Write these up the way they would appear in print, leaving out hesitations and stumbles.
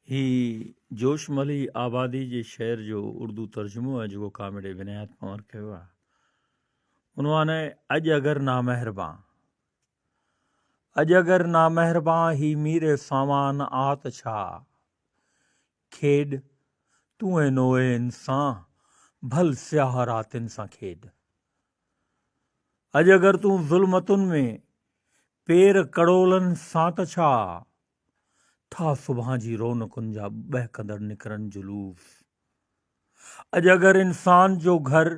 ही जोशमली आबादी जे शेर जो उर्दू तर्जुमो आहे जेको कामिड़े विनायत पंवर कयो आहे। उनवान आहे अॼु अगरि नामहिरबां, अॼु अगरि नामहिरबां ही मीरे सामान आत छा, खेॾ तूं ऐं नोए इंसान भल स्याह रातिन सां खेॾ। अॼु अगरि तूं ज़ुल्मतुनि में पेर कड़ोलनि सां त छा, था सुभां जी रौनकुनि जा बहकंदड़ निकिरनि जुलूस। अॼु अगरि इंसान जो घर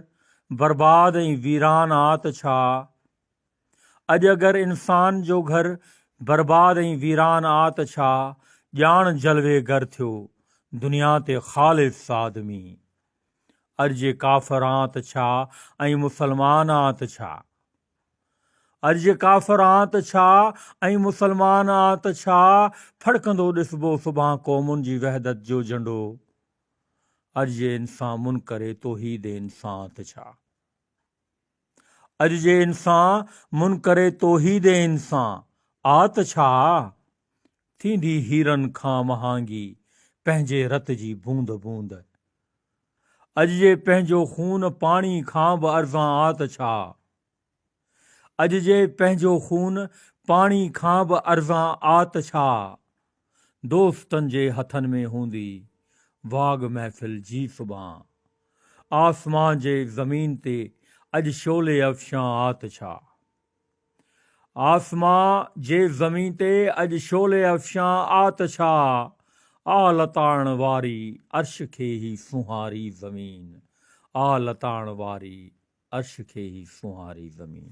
बर्बाद ऐं वीरान आ त छा, अॼु अगरि इंसान जो घर बर्बाद ऐं वीरान आ त छा, ॼाण जलवेगर थियो दुनिया ते ख़ालिस आदमी। अॼु जे काफ़िर आ त छा ऐं मुसलमान आ त छा, अॼु जे काफ़िर आ त छा ऐं मुसलमान आ त छा, फड़कंदो ॾिसबो सुभां क़ौमुनि जी वहदत जो झंडो। अॼु जे इंसान मुनकरे तौहीद इंसान त छा, अॼु जे इंसान मुनकरे तौहीद इंसान आ त छा, थींदी हीरनि खां महांगी पंहिंजे रत जी बूंद बूंद। अॼु जे पंहिंजो खून पाणी खां बि अर्ज़ां आ त छा, अॼु जे पंहिंजो खून पाणी खां बि अर्ज़ां आ त छा, दोस्तनि जे हथनि में हूंदी वाग महफ़िल जी सुभां। आसमान जे ज़मीन ते अॼु शोले अफ़शां आ त छा, आसमान जे ज़मीन ते अॼु शोले अफ़शां आ त छा, आ लताड़न वारी अर्श खे ही सुहारी ज़मीन, आ लताड़न वारी अर्श खे ही सुहारी ज़मीन।